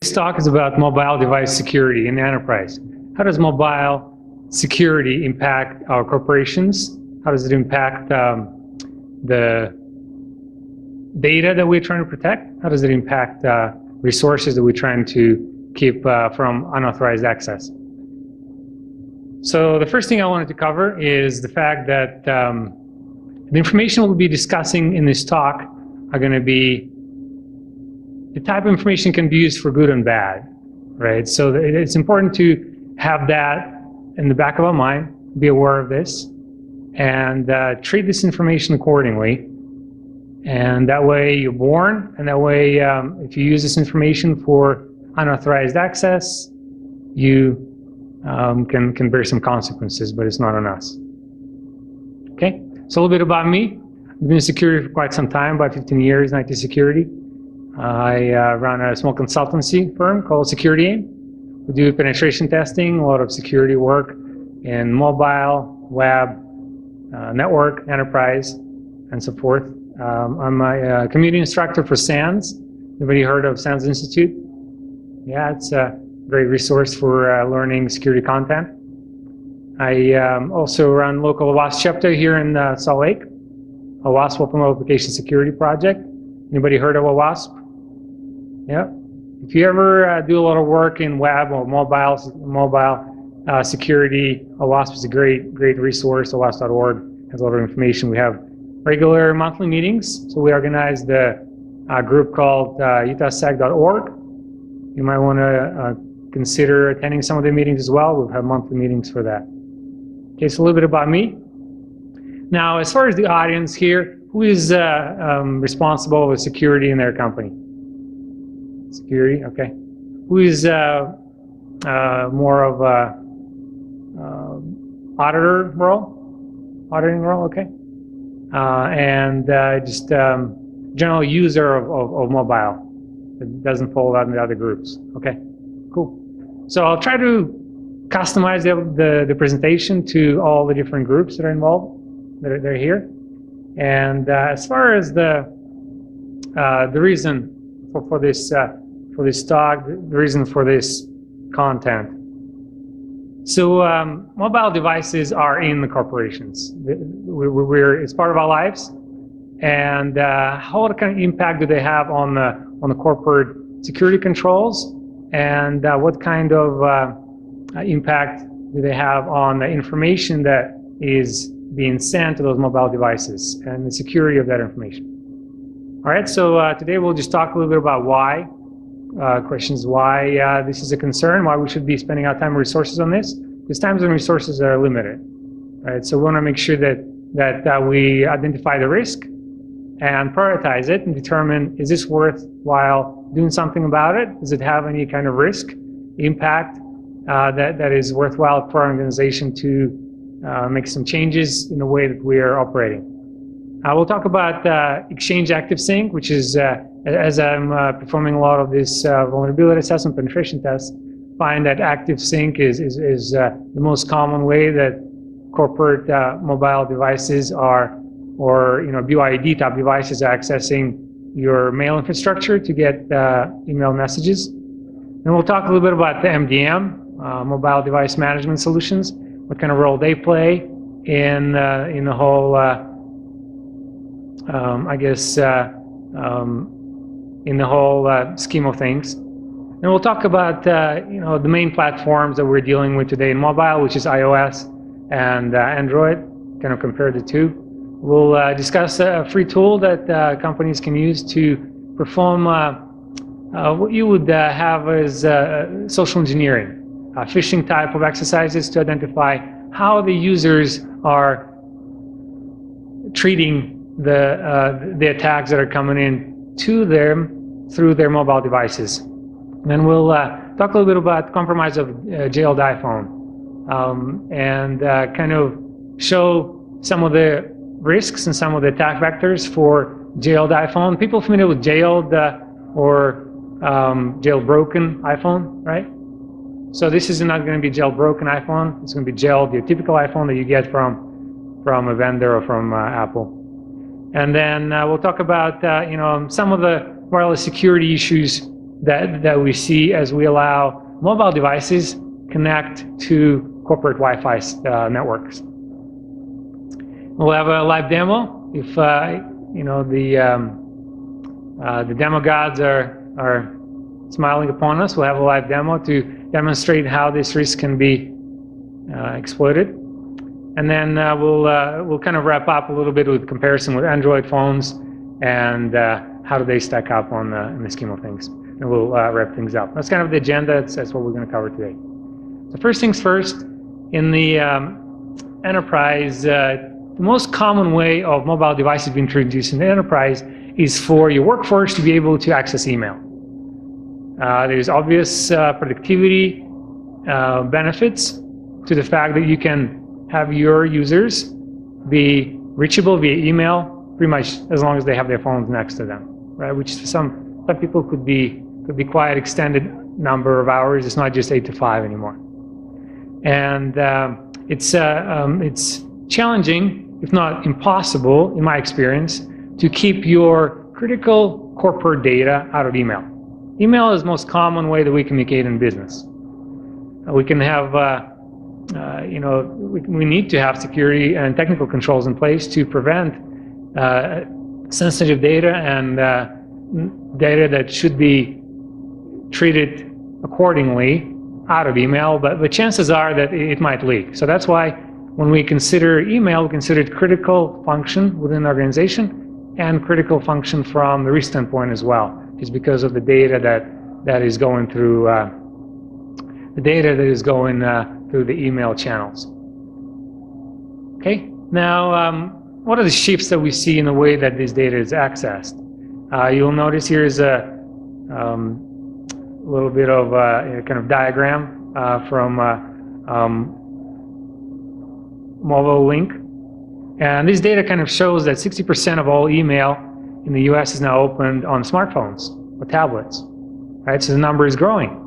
This talk is about mobile device security in the enterprise. How does mobile security impact our corporations? How does it impact the data that we're trying to protect? How does it impact resources that we're trying to keep from unauthorized access? So the first thing I wanted to cover is the fact that the information we'll be discussing in this talk are going to be the type of information can be used for good and bad, right? So it's important to have that in the back of our mind, be aware of this, and treat this information accordingly. And that way you're warned, and that way if you use this information for unauthorized access, you can bear some consequences, but it's not on us. Okay, so a little bit about me. I've been in security for quite some time, about 15 years in IT security. I run a small consultancy firm called Security Aim. We do penetration testing, a lot of security work in mobile, web, network, enterprise, and so forth. I'm a community instructor for SANS. Anybody heard of SANS Institute? Yeah, it's a great resource for learning security content. I also run local Wpa chapter here in Salt Lake, a WASP Open Web Application Security Project. Anybody heard of a WASP? Yeah. If you ever do a lot of work in web or mobile security, WASP is a great resource. WASP.org has a lot of information. We have regular monthly meetings. So we organized a group called utasec.org. You might want to consider attending some of the meetings as well. We'll have monthly meetings for that. Okay, so a little bit about me. Now, as far as the audience here, who is responsible with security in their company? Security, okay. Who is more of a auditing role, okay. And just general user of mobile. It doesn't fall out in the other groups. Okay, cool. So I'll try to customize the presentation to all the different groups that are involved, that are here. And as far as the reason for this talk, the reason for this content. So mobile devices are in the corporations. It's part of our lives. And what kind of impact do they have on the corporate security controls? And what kind of impact do they have on the information that is being sent to those mobile devices and the security of that information? All right, so today we'll just talk a little bit about why, questions why this is a concern, why we should be spending our time and resources on this, because times and resources are limited, right? So we want to make sure that we identify the risk and prioritize it and determine, is this worthwhile doing something about it? Does it have any kind of risk, impact that is worthwhile for our organization to make some changes in the way that we are operating? We'll talk about Exchange Activesync, which is, as I'm performing a lot of this vulnerability assessment penetration tests, find that Activesync is the most common way that corporate mobile devices are, or BYD type devices are accessing your mail infrastructure to get email messages. And we'll talk a little bit about the MDM, Mobile Device Management Solutions, what kind of role they play in the whole in the whole scheme of things. And we'll talk about the main platforms that we're dealing with today in mobile, which is iOS and Android, kind of compare the two. We'll discuss a free tool that companies can use to perform what you would have as social engineering, phishing type of exercises to identify how the users are treating the attacks that are coming in to them through their mobile devices. And we'll talk a little bit about compromise of jailed iPhone and kind of show some of the risks and some of the attack vectors for jailed iPhone. People familiar with jailed or jailbroken iPhone, right? So this is not going to be jailbroken iPhone. It's going to be jailed, your typical iPhone that you get from a vendor or from Apple. And then we'll talk about some of the wireless security issues that we see as we allow mobile devices connect to corporate Wi-Fi networks. We'll have a live demo. If you know, the demo gods are smiling upon us, we'll have a live demo to demonstrate how this risk can be exploited. And then we'll kind of wrap up a little bit with comparison with Android phones and how do they stack up on in the scheme of things. And we'll wrap things up. That's kind of the agenda. That's what we're going to cover today. So first things first, in the enterprise, the most common way of mobile devices being introduced in the enterprise is for your workforce to be able to access email. There's obvious productivity benefits to the fact that you can have your users be reachable via email pretty much as long as they have their phones next to them, right? Which some people could be quite extended number of hours. It's not just 8 to 5 anymore. And it's challenging, if not impossible, in my experience, to keep your critical corporate data out of email. Email is the most common way that we communicate in business. We can have, you know, we need to have security and technical controls in place to prevent sensitive data and data that should be treated accordingly out of email, but the chances are that it might leak. So that's why when we consider email, we consider it critical function within the organization and critical function from the risk standpoint as well, just because of the data that is going through through the email channels. Okay, now what are the shifts that we see in the way that this data is accessed? You'll notice here is a little bit of a kind of diagram from Mobile Link. And this data kind of shows that 60% of all email in the US is now opened on smartphones or tablets, right? So the number is growing.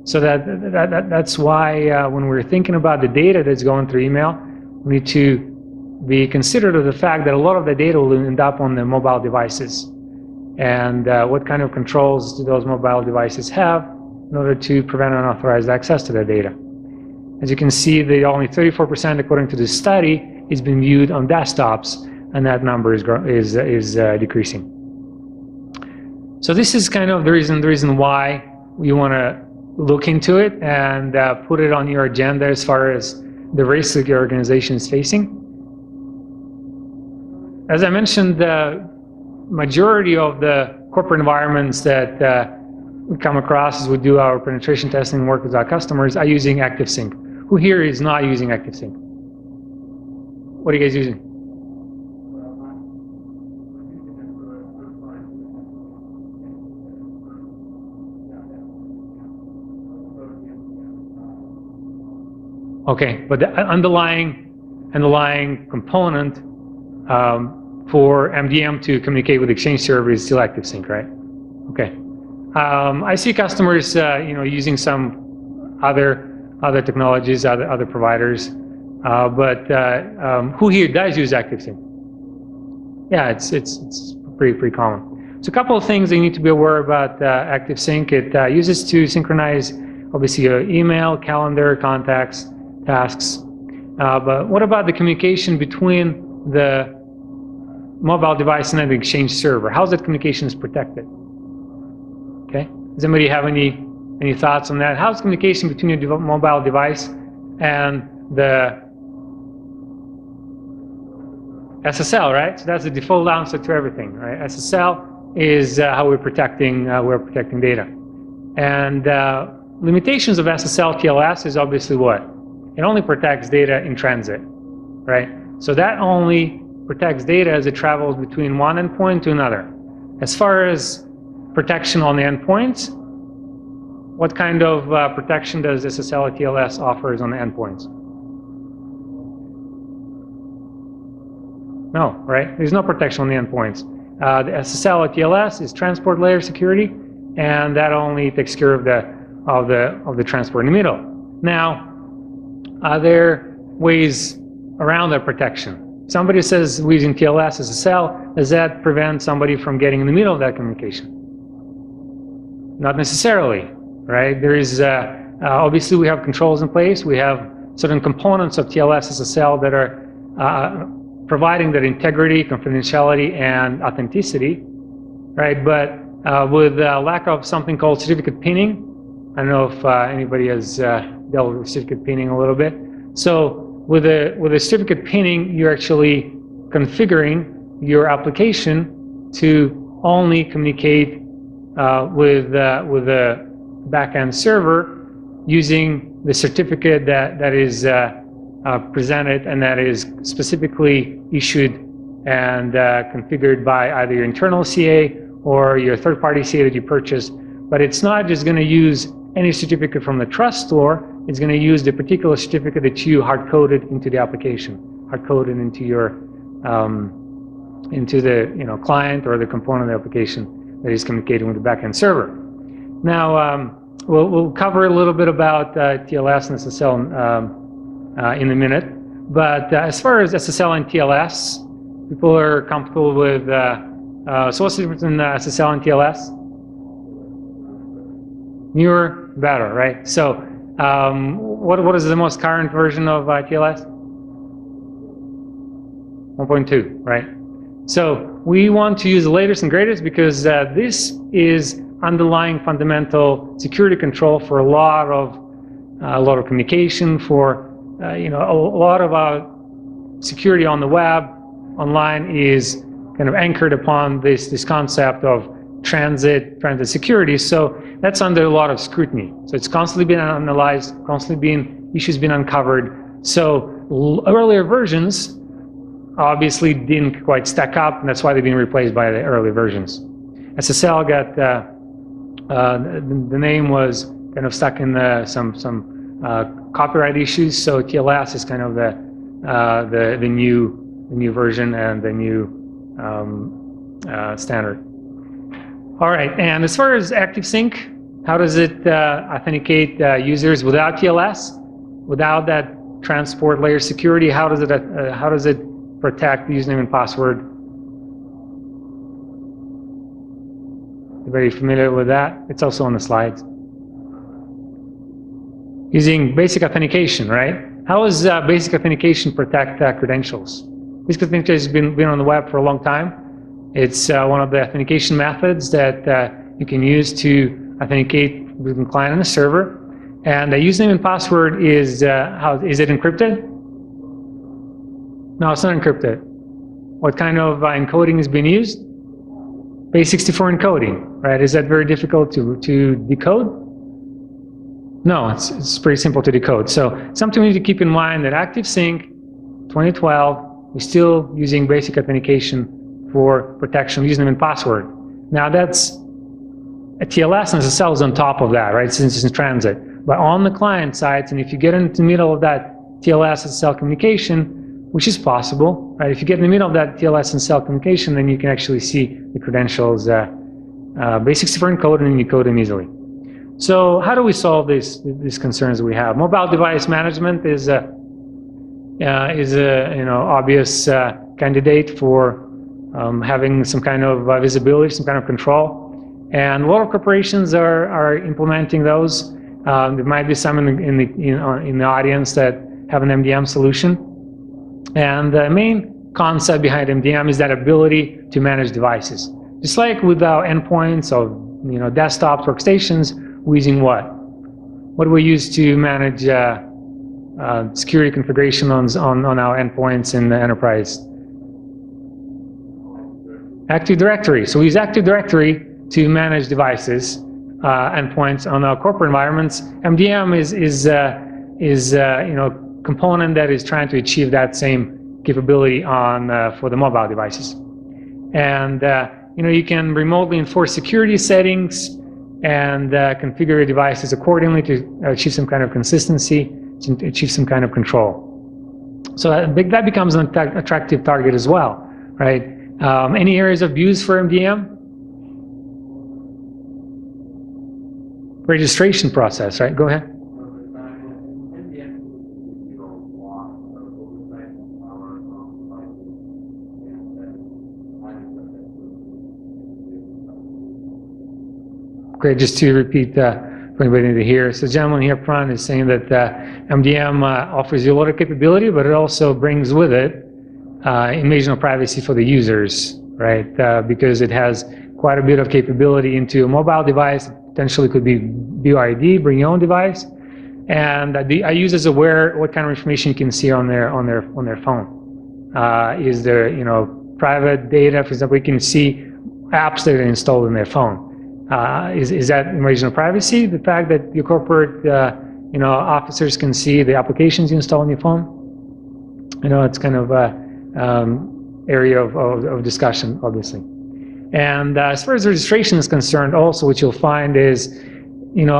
So that's why when we're thinking about the data that's going through email, we need to be considerate of the fact that a lot of the data will end up on the mobile devices. And what kind of controls do those mobile devices have in order to prevent unauthorized access to their data? As you can see, the only 34%, according to this study, is being viewed on desktops, and that number is decreasing. So this is kind of the reason why we want to look into it and put it on your agenda as far as the risks that your organization is facing. As I mentioned, the majority of the corporate environments that we come across as we do our penetration testing work with our customers are using Activesync. Who here is not using Activesync? What are you guys using? Okay, but the underlying component for MDM to communicate with Exchange server is still Activesync, right? Okay. I see customers, you know, using some other technologies, other providers, but who here does use Activesync? Yeah, it's pretty common. So a couple of things you need to be aware about Activesync. It uses to synchronize, obviously, your email, calendar, contacts, tasks. But what about the communication between the mobile device and the Exchange server? How's that communication is protected? Okay. Does anybody have any thoughts on that? How's communication between your mobile device and the SSL, right? So that's the default answer to everything, right? SSL is how we're protecting data. And limitations of SSL TLS is obviously what? It only protects data in transit, right? So that only protects data as it travels between one endpoint to another. As far as protection on the endpoints, what kind of protection does SSL or TLS offers on the endpoints? No, right? There's no protection on the endpoints. The SSL or TLS is transport layer security, and that only takes care of the transport in the middle. Now, are there ways around that protection? Somebody says we're using TLS SSL. Does that prevent somebody from getting in the middle of that communication? Not necessarily, right? There is, obviously we have controls in place. We have certain components of TLS SSL that are providing that integrity, confidentiality, and authenticity, right? But with lack of something called certificate pinning, I don't know if anybody has dealt with certificate pinning a little bit. So with a certificate pinning, you're actually configuring your application to only communicate with the backend server using the certificate that is presented and that is specifically issued and configured by either your internal CA or your third-party CA that you purchased. But it's not just going to use any certificate from the trust store. It's going to use the particular certificate that you hard-coded into the application, hard-coded into your into the client or the component of the application that is communicating with the backend server. Now we'll cover a little bit about TLS and SSL in a minute. But as far as SSL and TLS, people are comfortable with. So what's the difference in SSL and TLS? Newer, better, right? So what is the most current version of TLS? 1.2, right? So we want to use the latest and greatest because this is underlying fundamental security control for a lot of communication, for a lot of our security on the web, online is kind of anchored upon this concept of transit security. So that's under a lot of scrutiny. So it's constantly being analyzed, issues being uncovered. So earlier versions obviously didn't quite stack up, and that's why they've been replaced by the early versions. SSL got the name was kind of stuck in some copyright issues. So TLS is kind of the new version and the new standard. All right, and as far as Activesync, how does it authenticate users without TLS, without that transport layer security? How does it protect the username and password? Very familiar with that? It's also on the slides. Using basic authentication, right? How does basic authentication protect credentials? Basic authentication has been on the web for a long time. It's one of the authentication methods that you can use to authenticate between the client and the server. And the username and password is is it encrypted? No, it's not encrypted. What kind of encoding is being used? Base64 encoding, right? Is that very difficult to decode? No, it's pretty simple to decode. So something we need to keep in mind that Activesync 2012, we're still using basic authentication for protection of username and password. Now that's a TLS and SSL is on top of that, right? Since it's in transit. But on the client side, and if you get into the middle of that TLS SSL communication, which is possible, right? If you get in the middle of that TLS and SSL communication, then you can actually see the credentials base64 encoded and you code them easily. So how do we solve these concerns that we have? Mobile device management is a obvious candidate for having some kind of visibility, some kind of control, and a lot of corporations are implementing those. There might be some in the audience that have an Mdm solution, and the main concept behind Mdm is that ability to manage devices. Just like with our endpoints of desktops, workstations, we're using what? What do we use to manage security configuration on our endpoints in the enterprise? Active Directory. So we use Active Directory to manage devices, endpoints on our corporate environments. Mdm is component that is trying to achieve that same capability for the mobile devices. And you can remotely enforce security settings and configure your devices accordingly to achieve some kind of consistency, to achieve some kind of control. So that becomes an attractive target as well, right? Any areas of use for Mdm? Registration process, right? Go ahead. Okay, just to repeat for anybody to hear. So the gentleman here up front is saying that MDM offers you a lot of capability, but it also brings with it invasion of privacy for the users, right? Because it has quite a bit of capability into a mobile device. Potentially could be BYD, bring your own device, and the users aware what kind of information you can see on their phone. Is there private data? For example, you can see apps that are installed in their phone. Is that invasion of privacy? The fact that your corporate officers can see the applications you install on your phone? It's kind of area of discussion, obviously. And as far as registration is concerned, also what you'll find is,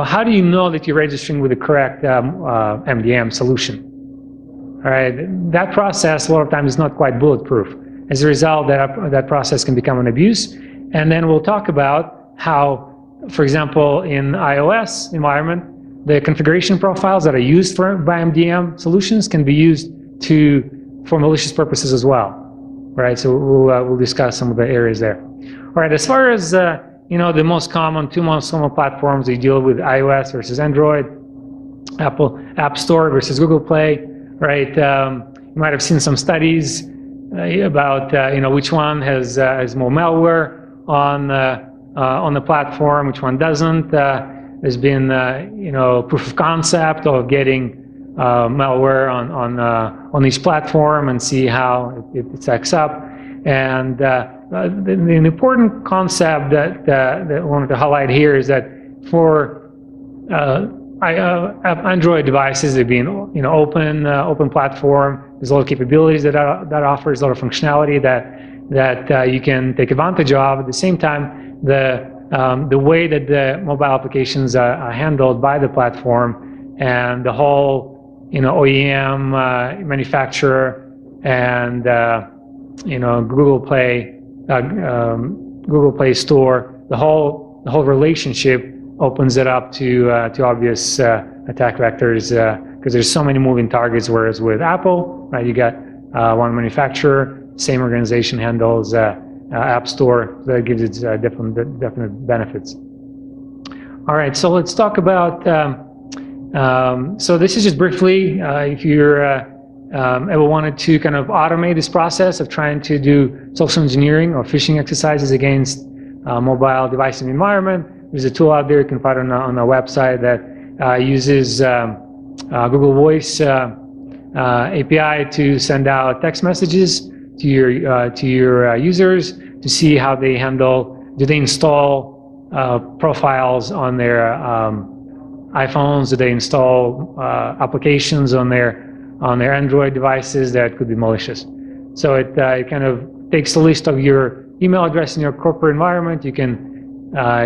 how do you know that you're registering with the correct Mdm solution? All right, that process a lot of times is not quite bulletproof. As a result, that process can become an abuse. And then we'll talk about how, for example, in iOS environment, the configuration profiles that are used by Mdm solutions can be used for malicious purposes as well, right? So we'll discuss some of the areas there. All right, as far as the two most common platforms we deal with, iOS versus Android, Apple App Store versus Google Play, right? You might have seen some studies about which one has more malware on the platform, which one doesn't. There's been proof of concept of getting malware on each platform and see how it stacks up. And the important concept that I wanted to highlight here is that for Android devices, they've been open platform. There's a lot of capabilities that offers a lot of functionality that you can take advantage of. At the same time, the way that the mobile applications are handled by the platform and the whole OEM manufacturer and Google Play Store, the whole relationship opens it up to obvious attack vectors because there's so many moving targets. Whereas with Apple, right, you got one manufacturer, same organization handles App Store. That gives it definite benefits. All right, so let's talk about. So this is just briefly, if you're ever wanted to kind of automate this process of trying to do social engineering or phishing exercises against mobile device and environment. There's a tool out there you can find on our website that uses Google Voice API to send out text messages to your users to see how they handle. Do they install profiles on their iPhones? Do they install applications on their Android devices that could be malicious? So it kind of takes a list of your email address in your corporate environment. You can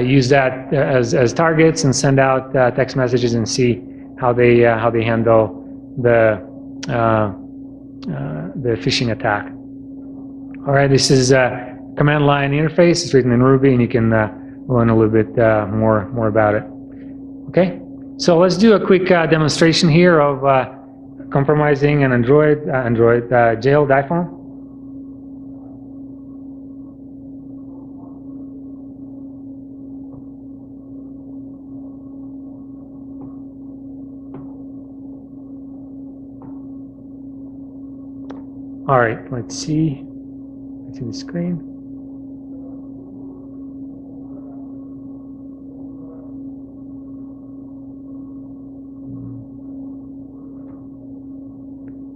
use that as targets and send out text messages and see how they handle the phishing attack. All right, this is a command line interface. It's written in Ruby, and you can learn a little bit more about it. Okay, so let's do a quick demonstration here of compromising an Android jailed iPhone. All right, let's see the screen.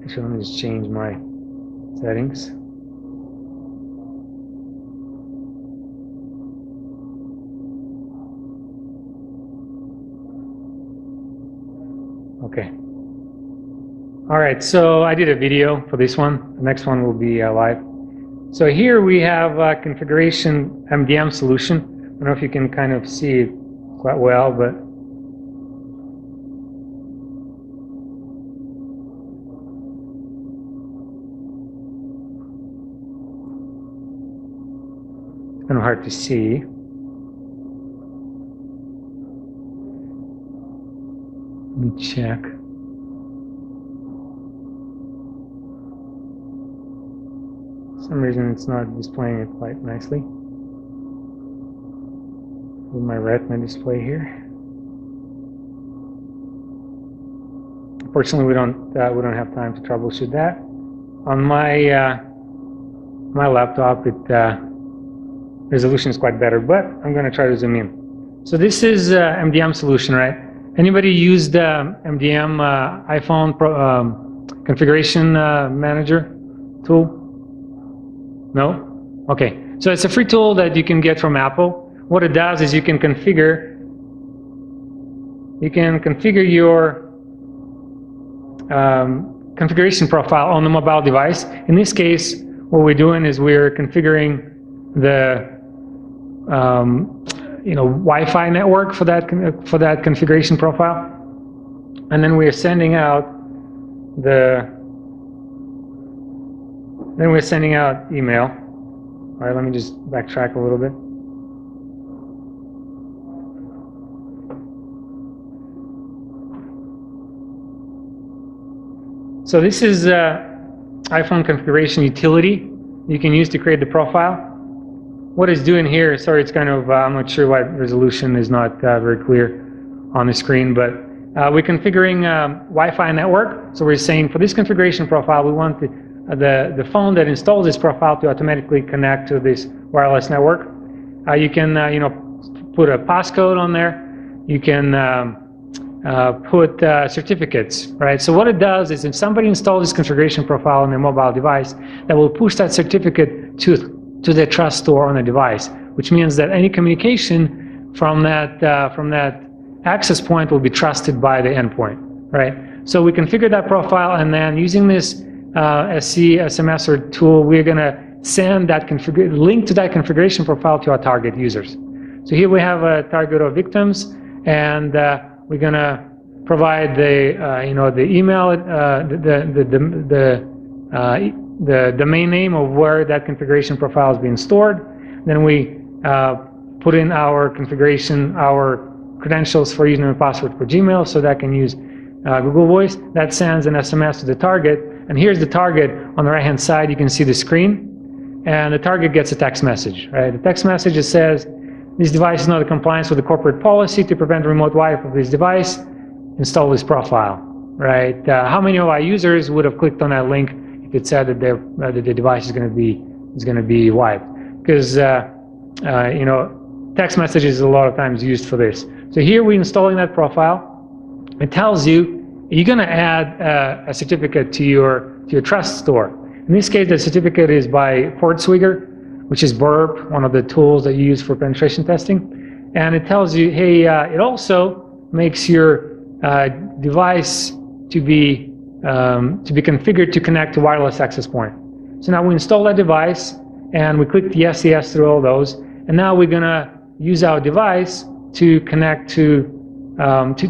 Actually, let me just change my settings. Okay. All right, so I did a video for this one. The next one will be live. So here we have configuration Mdm Solution. I don't know if you can kind of see it quite well, but it's kind of hard to see. Let me check. For some reason it's not displaying it quite nicely. with my retina display here. Unfortunately, we don't have time to troubleshoot that. On my my laptop, resolution is quite better, but I'm going to try to zoom in. So this is Mdm Solution, right? Anybody used Mdm iPhone configuration manager tool? No? Okay. So it's a free tool that you can get from Apple. What it does is you can configure your configuration profile on the mobile device. In this case, what we're doing is we're configuring the Wi-Fi network for that configuration profile, and then we're sending out email. All right, let me just backtrack a little bit. So this is iPhone configuration utility you can use to create the profile. What it's doing here, sorry, it's kind of, I'm not sure why resolution is not very clear on the screen, but we're configuring Wi-Fi network. So we're saying for this configuration profile, we want the phone that installs this profile to automatically connect to this wireless network. You can put a passcode on there. You can put certificates, right? So what it does is if somebody installs this configuration profile on their mobile device, that will push that certificate to the trust store on the device, which means that any communication from that access point will be trusted by the endpoint, right? So we configure that profile, and then using this SC SMS or tool, we're going to send that link to that configuration profile to our target users. So here we have a target of victims, and we're going to provide the the email, the domain name of where that configuration profile is being stored. Then we put in our configuration, our credentials for username and password for Gmail, so that can use Google Voice. That sends an SMS to the target, and here's the target on the right-hand side. You can see the screen, and the target gets a text message, right? The text message says, "This device is not in compliance with the corporate policy to prevent remote wipe of this device. Install this profile," right? How many of our users would have clicked on that link if it said that the device is going to be wiped? Because text messages are a lot of times used for this. So here we're installing that profile. It tells you you're going to add a certificate to your trust store. In this case, the certificate is by Portswigger, which is Burp, one of the tools that you use for penetration testing. And it tells you, hey, it also makes your device to be configured to connect to wireless access point. So now we install that device, and we click the yes, yes through all those. And now we're going to use our device to connect to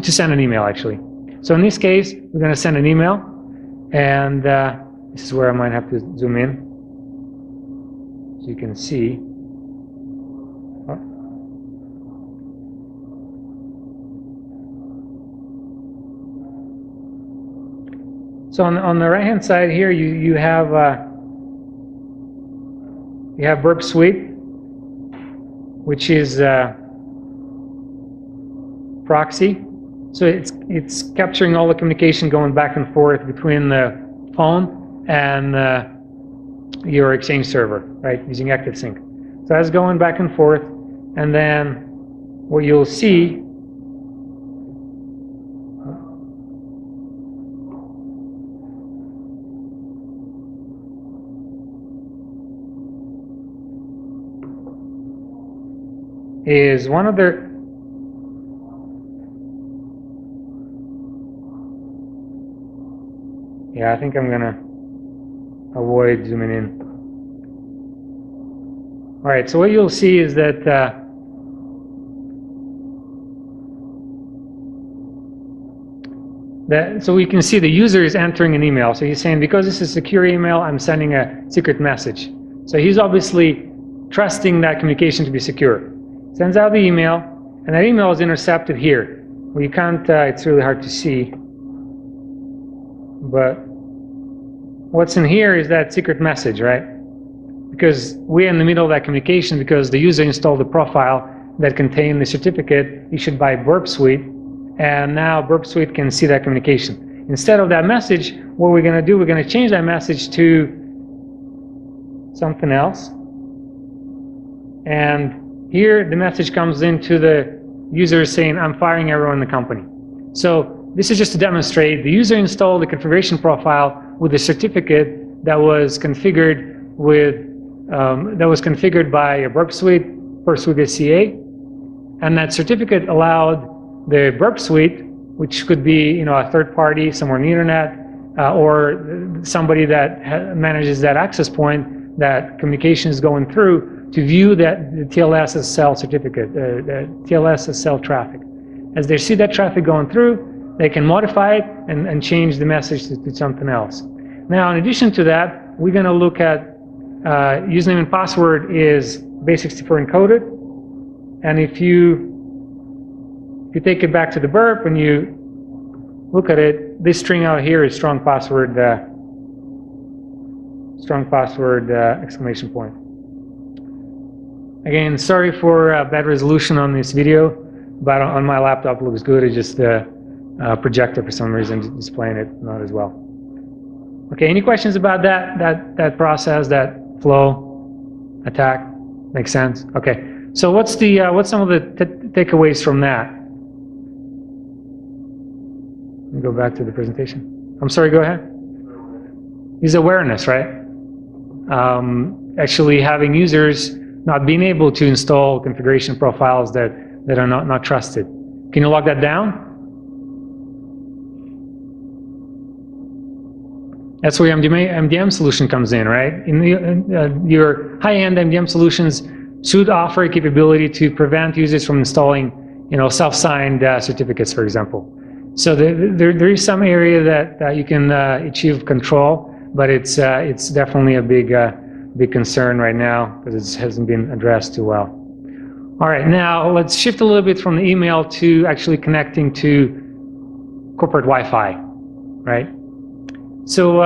send an email, actually. So in this case, we're going to send an email, and this is where I might have to zoom in so you can see. So on the right-hand side here, you have Burp Suite, which is proxy. So it's capturing all the communication going back and forth between the phone and your Exchange server, right, using Activesync. So that's going back and forth, and then what you'll see is one of the I think I'm gonna avoid zooming in. All right, so what you'll see is that so we can see the user is entering an email. So he's saying, because this is a secure email, I'm sending a secret message. So he's obviously trusting that communication to be secure. Sends out the email, and that email is intercepted here. Well, you can't, it's really hard to see, but what's in here is that secret message, right? Because we're in the middle of that communication because the user installed the profile that contain the certificate issued by Burp Suite, and now Burp Suite can see that communication. Instead of that message, what we're going to do, we're going to change that message to something else. And here the message comes into the user saying, I'm firing everyone in the company. So this is just to demonstrate the user installed the configuration profile with the certificate that was configured by a Burp Suite SCA, and that certificate allowed the Burp Suite, which could be a third party somewhere on the internet, or somebody that manages that access point that communication is going through, to view that the TLS-SSL certificate, the TLS-SSL traffic. As they see that traffic going through, they can modify it and change the message to something else. Now, in addition to that, we're going to look at username and password is base64 encoded, and if you take it back to the burp and you look at it, this string out here is strong password exclamation point. Again, sorry for bad resolution on this video, but on my laptop it looks good. It's just the projector for some reason displaying it not as well. Okay, any questions about that process, that flow, attack? Makes sense? Okay, so what's some of the takeaways from that? Let me go back to the presentation. I'm sorry, go ahead. Is awareness, right? Actually having users not being able to install configuration profiles that are not trusted. Can you lock that down? That's where Mdm Solution comes in, right? Your high-end Mdm solutions should offer a capability to prevent users from installing, self-signed certificates, for example. So there is some area that you can achieve control, but it's definitely a big concern right now because it hasn't been addressed too well. All right, now let's shift a little bit from the email to actually connecting to corporate Wi-Fi, right? So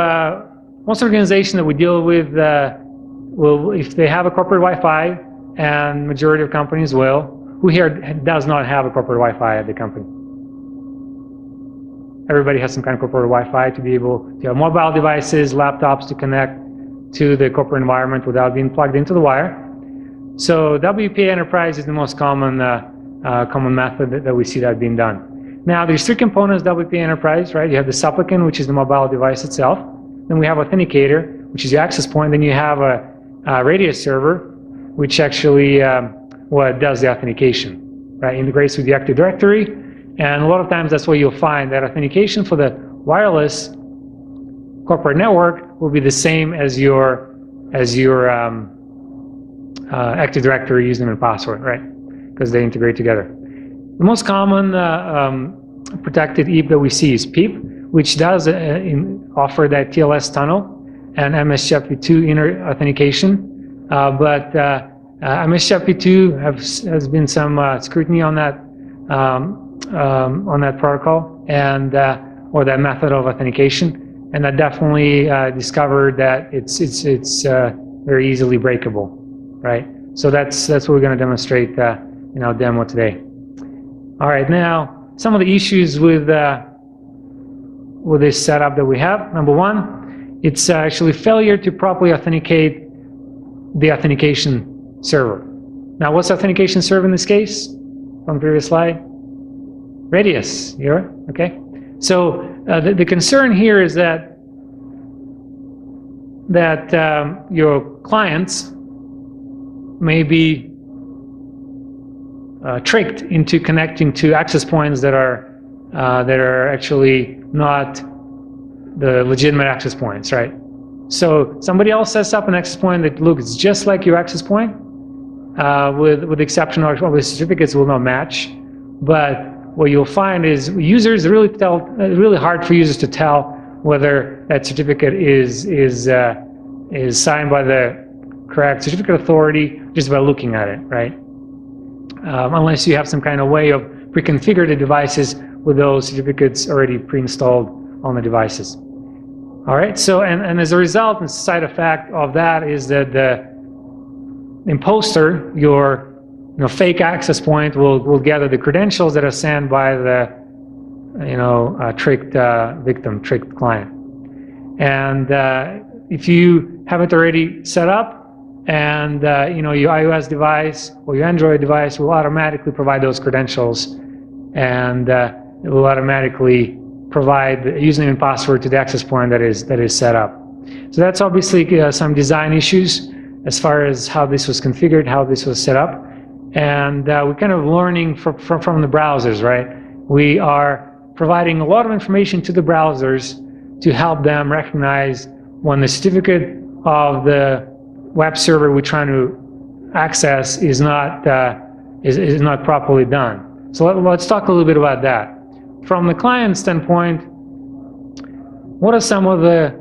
most organizations that we deal with will, if they have a corporate Wi-Fi, and majority of companies will, who here does not have a corporate Wi-Fi at the company? Everybody has some kind of corporate Wi-Fi to be able to have mobile devices, laptops to connect to the corporate environment without being plugged into the wire. So WPA Enterprise is the most common method that we see that being done. Now there's three components WPA Enterprise, right? You have the supplicant, which is the mobile device itself. Then we have authenticator, which is the access point. Then you have a radius server, which actually does the authentication, right? Integrates with the Active Directory. And a lot of times that's where you'll find that authentication for the wireless corporate network will be the same as your Active Directory username and password, right? Because they integrate together. The most common protected EAP that we see is PEEP, which does offer that TLS tunnel and MSCHF-v2 inner authentication. But MSCHF-v2 has been some scrutiny on that protocol and or that method of authentication, and I definitely discovered that it's very easily breakable, right? So that's what we're going to demonstrate in our demo today. All right, now some of the issues with this setup that we have. Number one, it's actually failure to properly authenticate the authentication server. Now, what's the authentication server in this case? From the previous slide, radius. Here, okay. So the concern here is that your clients may be tricked into connecting to access points that are actually not the legitimate access points, right? So somebody else sets up an access point that looks just like your access point, with the exception of the certificates will not match. But what you'll find is users really hard for users to tell whether that certificate is signed by the correct certificate authority just by looking at it, right? Unless you have some kind of way of pre-configure the devices with those certificates already pre-installed on the devices. All right, so and as a result, the side effect of that is that the imposter, your fake access point will gather the credentials that are sent by the tricked victim, tricked client. And if you have it already set up, and your iOS device or your Android device will automatically provide those credentials, and it will automatically provide the username and password to the access point that is set up. So that's obviously some design issues as far as how this was configured, how this was set up, and we're kind of learning from the browsers, right? We are providing a lot of information to the browsers to help them recognize when the certificate of the web server we're trying to access is not properly done. So let's talk a little bit about that. From the client standpoint, what are some of the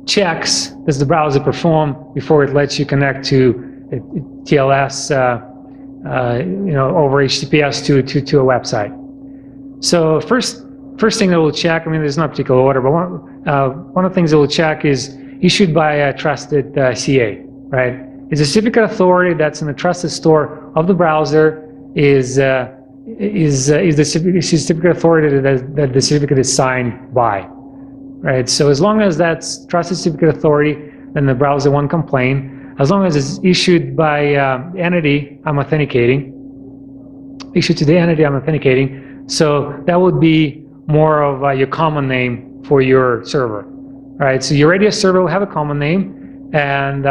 checks does the browser perform before it lets you connect to TLS over HTTPS to a website? So first thing that we'll check, I mean, there's no particular order, but one of the things that we'll check is issued by a trusted CA, right? Is the certificate authority that's in the trusted store of the browser is the certificate authority that the certificate is signed by, right? So as long as that's trusted certificate authority, then the browser won't complain. As long as it's issued by entity I'm authenticating, issued to the entity I'm authenticating, so that would be more of your common name for your server, right? So your radio server will have a common name, and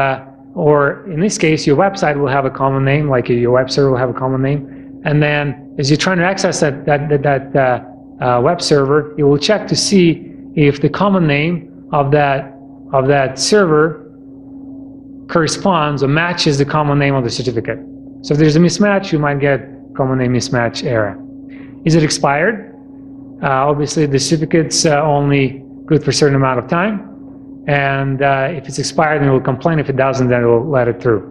or in this case, your website will have a common name, like your web server will have a common name. And then as you're trying to access that web server, you will check to see if the common name of that server corresponds or matches the common name of the certificate. So if there's a mismatch, you might get common name mismatch error. Is it expired? Obviously, the certificate's only good for a certain amount of time, and if it's expired, then it will complain. If it doesn't, then it will let it through.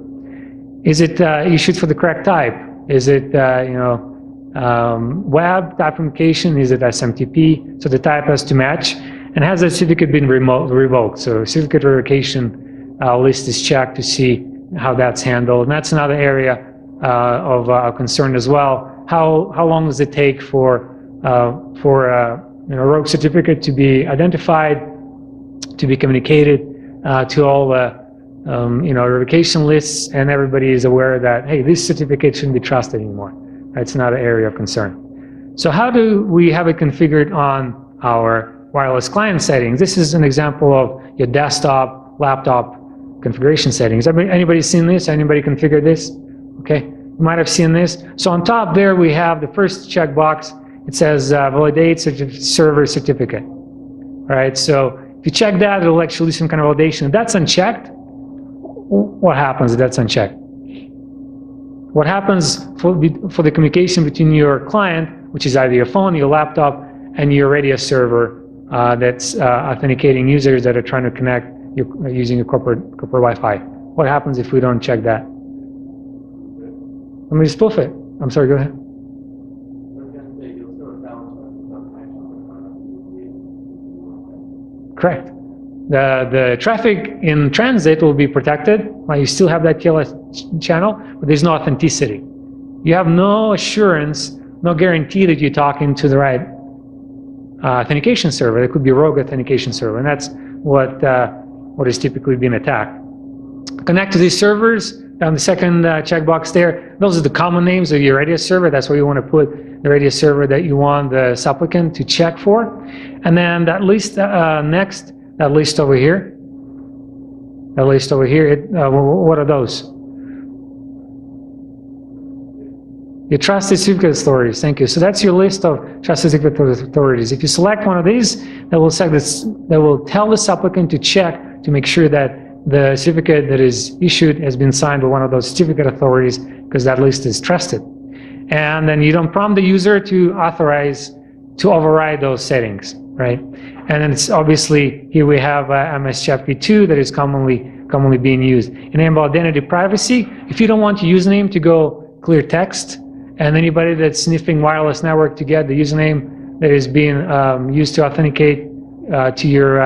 Is it issued for the correct type? Is it web type application? Is it SMTP? So the type has to match. And has the certificate been revoked? So certificate revocation list is checked to see how that's handled, and that's another area of concern as well. How long does it take for a rogue certificate to be identified, to be communicated to all the revocation lists, and everybody is aware that, hey, this certificate shouldn't be trusted anymore. That's another area of concern. So how do we have it configured on our wireless client settings? This is an example of your desktop, laptop configuration settings. Anybody seen this? Anybody configured this? Okay, you might have seen this. So on top there we have the first checkbox. It says validate server certificate. All right, so if you check that, it'll actually do some kind of validation. If that's unchecked, what happens if that's unchecked? What happens for the communication between your client, which is either your phone, your laptop, and your radio server that's authenticating users that are trying to connect using a corporate Wi-Fi? What happens if we don't check that? Let me spoof it. I'm sorry, go ahead. Correct. The traffic in transit will be protected. You still have that TLS channel, but there's no authenticity. You have no assurance, no guarantee that you're talking to the right authentication server. There could be a rogue authentication server, and that's what is typically being attacked. Connect to these servers. On the second checkbox there, those are the common names of your radio server. That's where you want to put the radio server that you want the supplicant to check for. And then that list next, that list over here. That list over here, what are those? Your trusted certificate authorities. Thank you. So that's your list of trusted certificate authorities. If you select one of these, that will tell the supplicant to check to make sure that the certificate that is issued has been signed by one of those certificate authorities, because that list is trusted. And then you don't prompt the user to authorize to override those settings, right? And then it's obviously here we have MSCHAPP2 that is commonly being used. Enable identity privacy. If you don't want your username to go clear text, and anybody that's sniffing wireless network to get the username that is being used to authenticate to your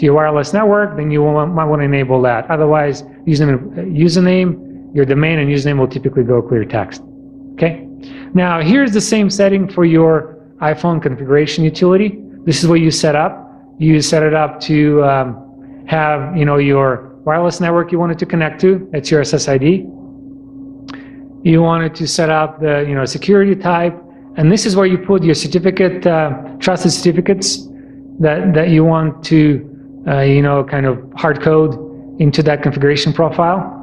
wireless network, then you might want to enable that. Otherwise, username your domain and username will typically go clear text. Okay. Now here's the same setting for your iPhone configuration utility. This is what you set up. You set it up to have, you know, your wireless network you wanted to connect to. That's your SSID. You wanted to set up the, you know, security type, and this is where you put your certificate, trusted certificates that you want to, you know, kind of hard code into that configuration profile,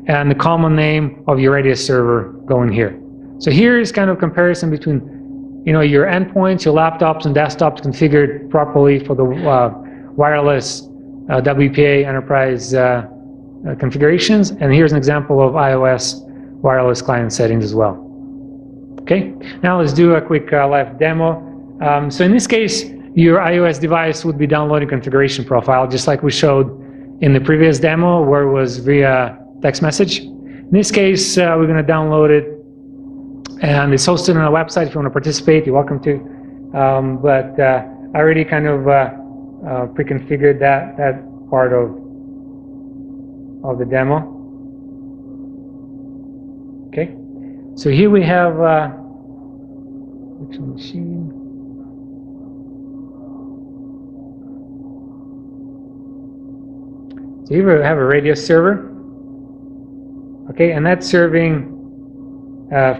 and the common name of your Radius server going here. So here is kind of comparison between, you know, your endpoints, your laptops and desktops configured properly for the wireless WPA enterprise configurations, and here's an example of iOS wireless client settings as well. Okay, now let's do a quick live demo. So in this case, your iOS device would be downloading configuration profile, just like we showed in the previous demo where it was via text message. In this case, we're going to download it, and it's hosted on a website. If you want to participate, you're welcome to. But I already kind of pre-configured that part of the demo. Okay, so here we have virtual machine. So here we have a Radius server. Okay, and that's serving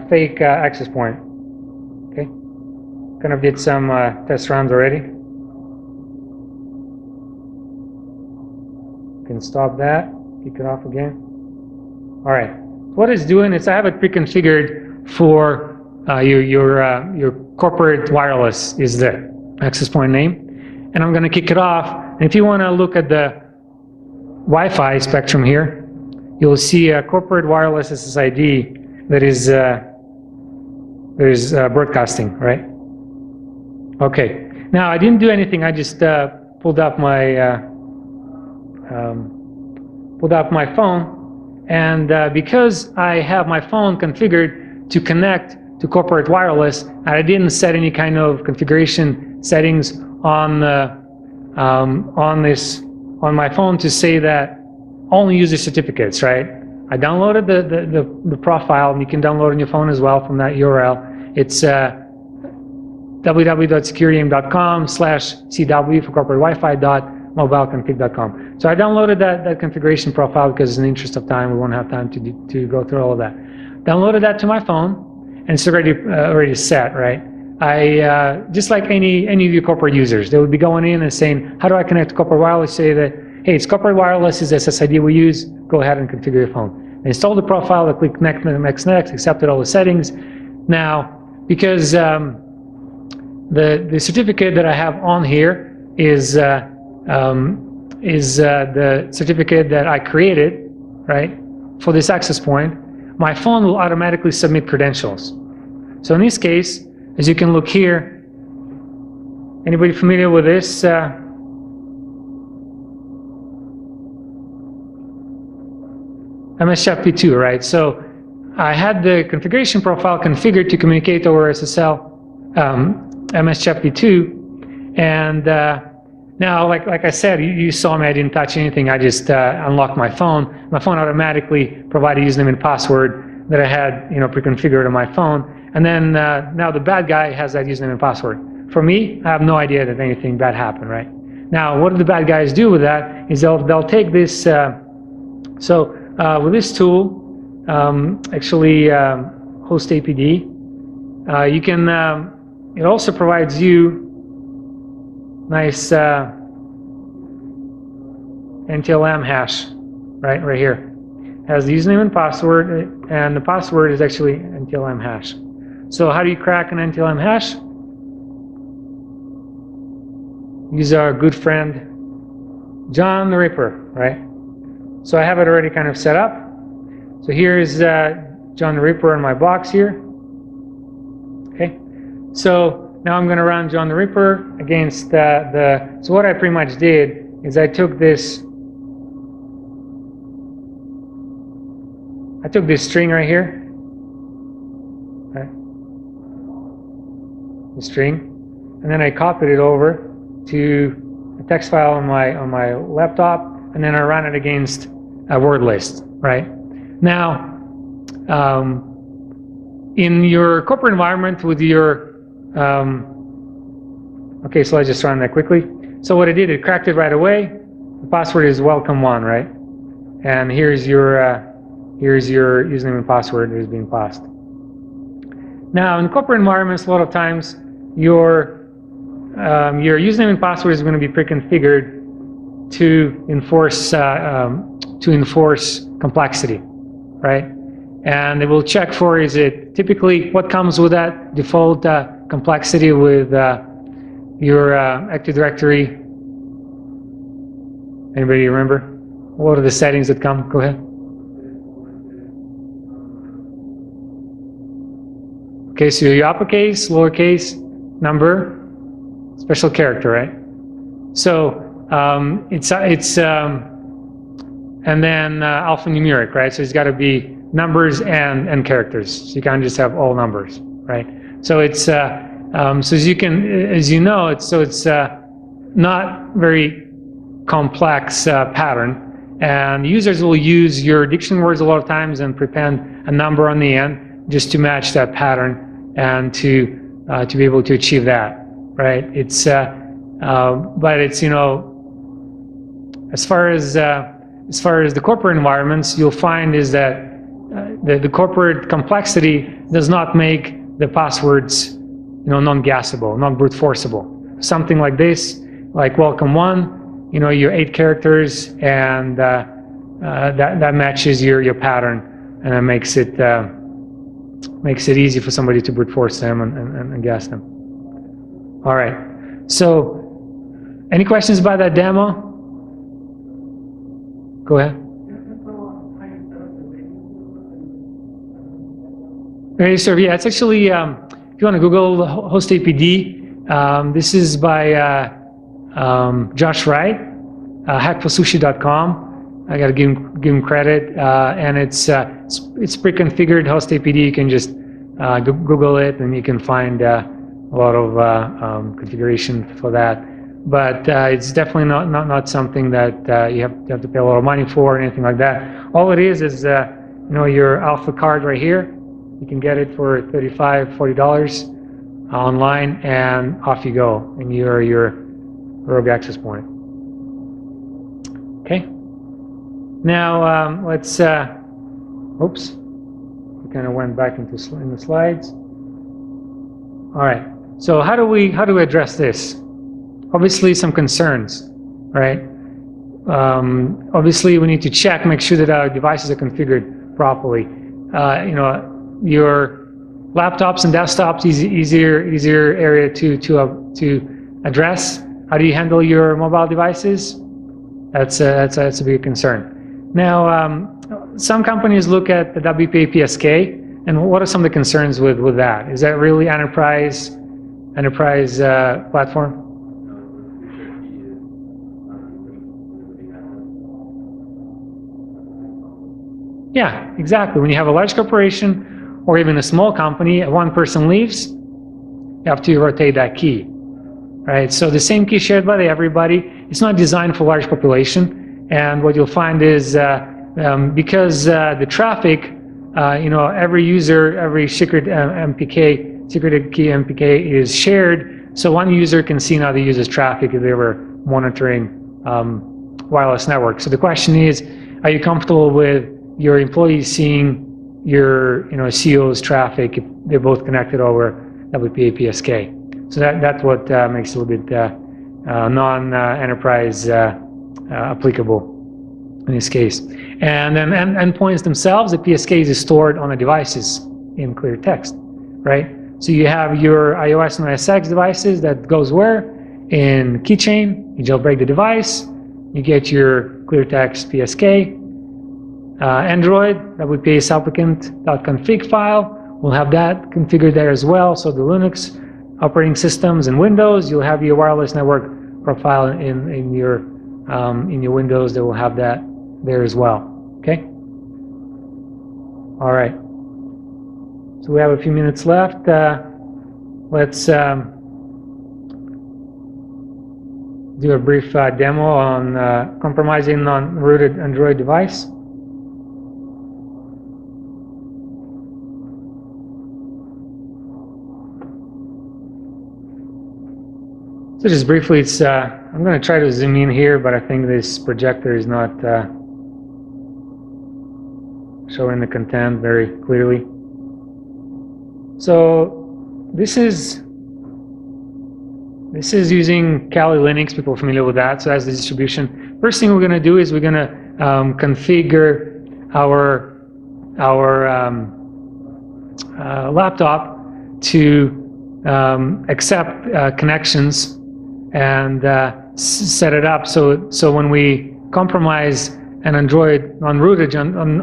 fake access point. Okay, kind of did some test runs already. You can stop that, kick it off again. All right. What it's doing is I have it pre-configured for your corporate wireless is the access point name, and I'm going to kick it off. And if you want to look at the Wi-Fi spectrum here, you'll see a corporate wireless SSID that is broadcasting, right? Okay. Now I didn't do anything. I just pulled up my phone. And because I have my phone configured to connect to corporate wireless, and I didn't set any kind of configuration settings on my phone to say that only user certificates, right? I downloaded the profile, and you can download on your phone as well from that URL. It's www.securityaim.com/cw for corporate Wi-Fi.mobileconfig.com. So I downloaded that configuration profile because in the interest of time, we won't have time to go through all of that. Downloaded that to my phone, and it's already set, right? I just like any of your corporate users, they would be going in and saying, how do I connect to corporate wireless? Say that, hey, it's corporate wireless is the SSID we use. Go ahead and configure your phone. I installed the profile, I click next, accepted all the settings. Now, because the certificate that I have on here is the certificate that I created, right, for this access point, my phone will automatically submit credentials. So in this case, as you can look here, anybody familiar with this? MSChapV2, right? So I had the configuration profile configured to communicate over SSL MSChapV2, and now, like I said, you saw me, I didn't touch anything. I just unlocked my phone. My phone automatically provided username and password that I had, you know, pre-configured on my phone. And then now the bad guy has that username and password. For me, I have no idea that anything bad happened, right? Now, what do the bad guys do with that is they'll take this, with this tool, actually host APD, you can, it also provides you nice NTLM hash, right here. Has the username and password, and the password is actually NTLM hash. So how do you crack an NTLM hash? Use our good friend John the Ripper, right? So I have it already kind of set up. So here's John the Ripper in my box here. Okay, so now I'm going to run John the Ripper against so what I pretty much did is I took this string right here, right? The string, and then I copied it over to a text file on my laptop, and then I ran it against a word list, right? Now, in your corporate environment with your, okay, so let's just run that quickly. So what it did, it cracked it right away. The password is welcome1, right? And here's your username and password that is being passed. Now, in corporate environments, a lot of times your username and password is going to be pre-configured to enforce complexity, right? And it will check for, is it typically what comes with that default complexity with your Active Directory. Anybody remember? What are the settings that come? Go ahead. Okay, so your uppercase, lowercase, number, special character, right? So and then alphanumeric, right? So it's got to be numbers and characters. So you can't just have all numbers, right? So it's so as you know, it's not very complex pattern, and users will use your diction words a lot of times and prepend a number on the end just to match that pattern and to be able to achieve that, right? It's but it's, you know, as far as the corporate environments, you'll find is that the corporate complexity does not make the passwords, you know, non-guessable, non-brute forceable. Something like this, like welcome1, you know, your 8 characters, and that matches your pattern, and it makes it easy for somebody to brute force them and guess them. All right. So, any questions about that demo? Go ahead. Okay, so yeah, it's actually, if you want to Google host APD, this is by Josh Wright, hackfasushi.com. I got to give him credit, and it's pre-configured host APD. You can just Google it, and you can find a lot of configuration for that. But it's definitely not something that you have to pay a lot of money for or anything like that. All it is you know, your Alpha card right here. You can get it for $35, $40 online, and off you go, and you're your rogue access point. Okay. Now let's. Oops, we kind of went back in the slides. All right. So how do we address this? Obviously, some concerns, right? Obviously, we need to check, make sure that our devices are configured properly. You know, your laptops and desktops is easier area to address. How do you handle your mobile devices? That's a big concern. Now, some companies look at the Wpa Psk, and what are some of the concerns with that? Is that really enterprise platform? Yeah, exactly. When you have a large corporation or even a small company, one person leaves, you have to rotate that key, right? So the same key shared by everybody. It's not designed for large population, and what you'll find is because the traffic, you know, every user, every secret secret key MPK is shared, so one user can see another user's traffic if they were monitoring wireless network. So the question is, are you comfortable with your employees seeing your, you know, CEO's traffic if they're both connected over Wpa Psk? So that's what makes it a little bit non-enterprise applicable in this case. And then endpoints themselves, the PSK is stored on the devices in clear text, right? So you have your iOS and OS X devices that goes where? In keychain, you jailbreak the device, you get your clear text PSK. Android, Wpa supplicant.config file, we'll have that configured there as well. So the Linux operating systems and Windows, you'll have your wireless network profile in your Windows that will have that there as well. Okay. All right. So we have a few minutes left. Let's do a brief demo on compromising non-rooted Android device. So just briefly, it's I'm going to try to zoom in here, but I think this projector is not showing the content very clearly. So this is using Kali Linux. People are familiar with that. So that's the distribution. First thing we're going to do is we're going to configure our laptop to accept connections and set it up so when we compromise an unrooted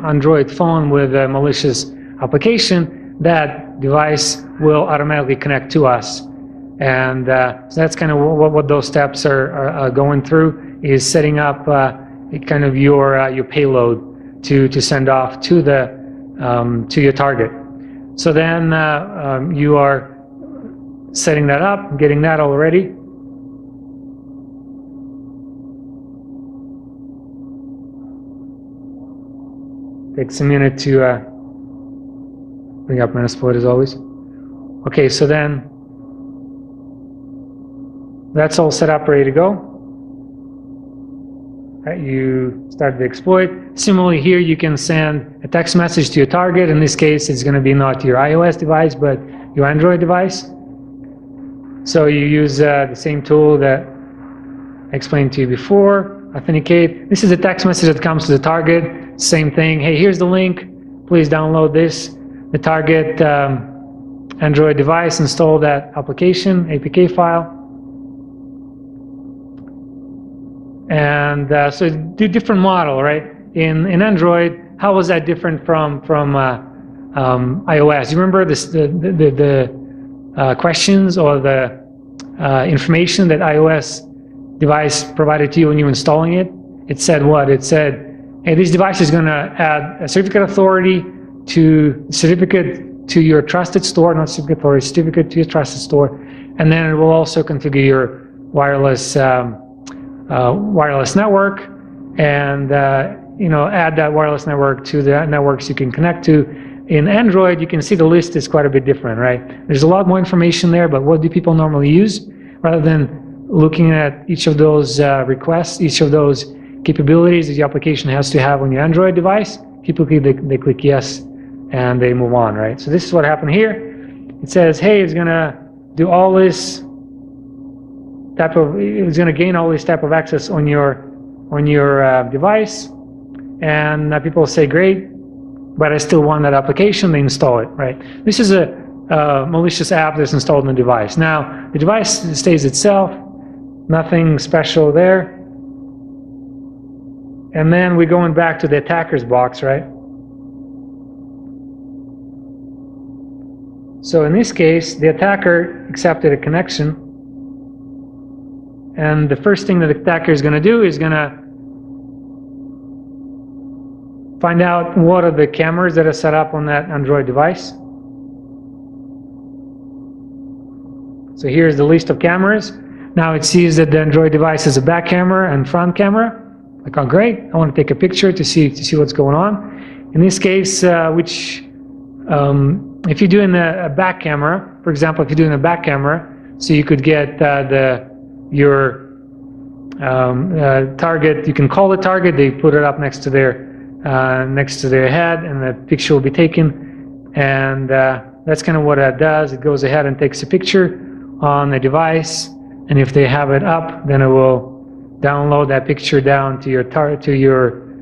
Android phone with a malicious application, that device will automatically connect to us. And so that's kind of what those steps are going through, is setting up kind of your payload to send off to to your target. So then you are setting that up, getting that all ready. Takes a minute to bring up Metasploit as always. Okay, so then that's all set up, ready to go. Right, you start the exploit. Similarly here, you can send a text message to your target. In this case, it's going to be not your iOS device, but your Android device. So you use the same tool that I explained to you before. Authenticate. This is a text message that comes to the target. Same thing. Hey, here's the link. Please download this. The target Android device, install that application, APK file. And so do different model, right? In Android, how was that different from iOS? You remember this, the questions or the information that iOS device provided to you when you were installing it? It said what? It said, hey, this device is going to add a certificate authority to your trusted store, not certificate authority, certificate to your trusted store, and then it will also configure your wireless network, and add that wireless network to the networks you can connect to. In Android, you can see the list is quite a bit different, right? There's a lot more information there, but what do people normally use? Rather than looking at each of those requests, each of those capabilities that the application has to have on your Android device, typically they click yes and they move on, right? So this is what happened here. It says, hey, it's gonna do all this it's going to gain all this type of access on your device, and people say, great, but I still want that application. They install it, right? This is a malicious app that's installed on the device. Now the device stays itself, nothing special there, and then we're going back to the attacker's box, right? So in this case, the attacker accepted a connection. And the first thing that the attacker is going to do is going to find out what are the cameras that are set up on that Android device. So here's the list of cameras. Now it sees that the Android device has a back camera and front camera. Like, oh great, I want to take a picture to see what's going on. In this case, if you're doing a back camera, for example, if you're doing a back camera, so you could get your target, you can call the target, they put it up next to their head, and the picture will be taken, and that's kind of what that does. It goes ahead and takes a picture on the device, and if they have it up, then it will download that picture down to your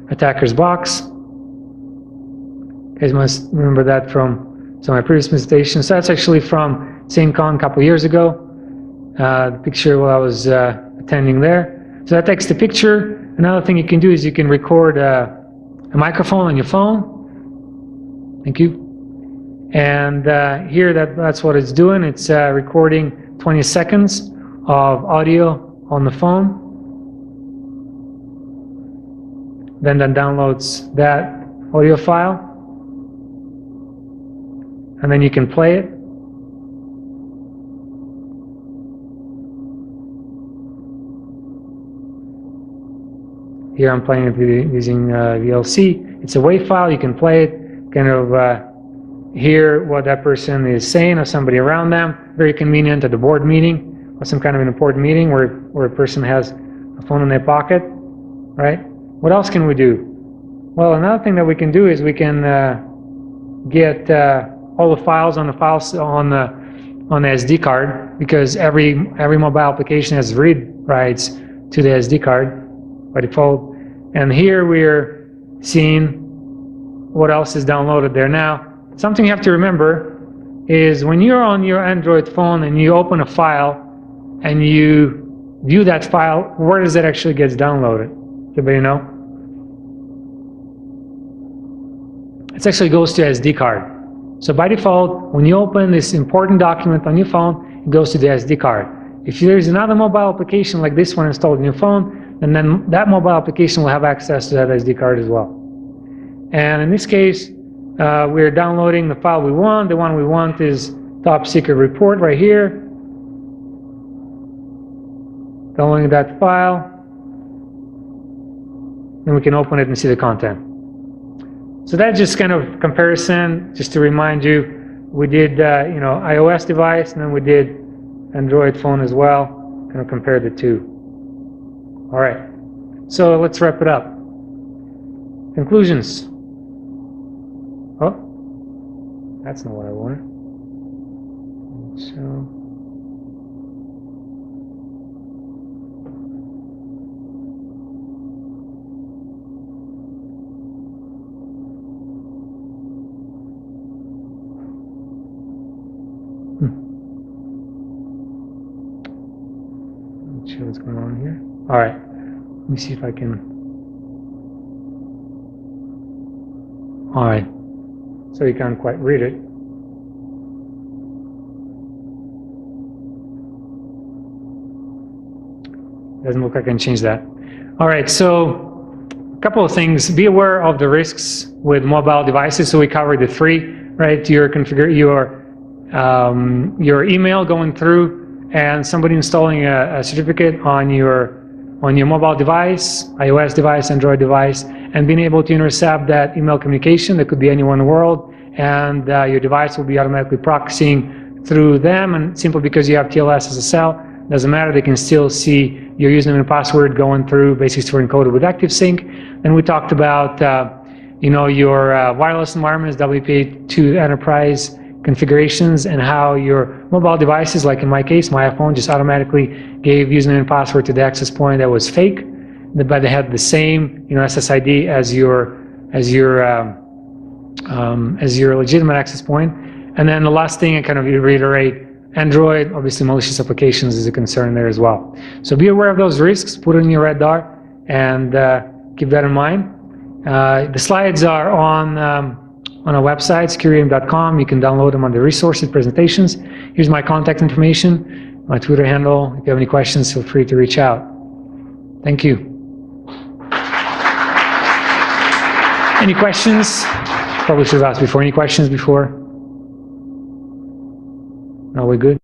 attacker's box. You guys must remember that from some of my previous presentations. So that's actually from SameCon a couple years ago. The picture while I was attending there. So that takes the picture. Another thing you can do is you can record a microphone on your phone. Thank you. And here that's what it's doing. It's recording 20 seconds of audio on the phone. Then that downloads that audio file. And then you can play it. Here I'm playing it using VLC. It's a WAV file. You can play it, kind of hear what that person is saying or somebody around them. Very convenient at the board meeting or some kind of an important meeting where a person has a phone in their pocket, right? What else can we do? Well, another thing that we can do is we can get all the files on the SD card, because every mobile application has read rights to the SD card by default. And here we're seeing what else is downloaded there. Now, something you have to remember is when you're on your Android phone and you open a file and you view that file, where does it actually get downloaded? Anybody know? It actually goes to SD card. So by default, when you open this important document on your phone, it goes to the SD card. If there's another mobile application like this one installed in your phone, and then that mobile application will have access to that SD card as well. And in this case, we're downloading the file we want. The one we want is top secret report right here. Downloading that file. Then we can open it and see the content. So that's just kind of comparison, just to remind you, we did iOS device, and then we did Android phone as well, kind of compared the two. All right, so let's wrap it up. Conclusions. Oh, that's not what I wanted. So. Not sure what's going on here. All right, let me see if I can. All right, so you can't quite read it. Doesn't look like I can change that. All right, so a couple of things. Be aware of the risks with mobile devices. So we covered the three, right? Your email going through, and somebody installing a certificate on your mobile device, iOS device, Android device, and being able to intercept that email communication. That could be anywhere in the world, and your device will be automatically proxying through them, and simply because you have TLS SSL, doesn't matter, they can still see your username and password going through, basically stored encoded with Activesync. And we talked about your wireless environments, WPA2 enterprise configurations, and how your mobile devices, like in my case, my iPhone, just automatically gave username and password to the access point that was fake, but they had the same SSID as your legitimate access point. And then the last thing, I kind of reiterate, Android, obviously malicious applications is a concern there as well. So be aware of those risks, put it in your radar, and keep that in mind. The slides are on our website, securityam.com. You can download them on the resources, presentations. Here's my contact information, my Twitter handle. If you have any questions, feel free to reach out. Thank you. Any questions? Probably should have asked before. Any questions before? No, we're good?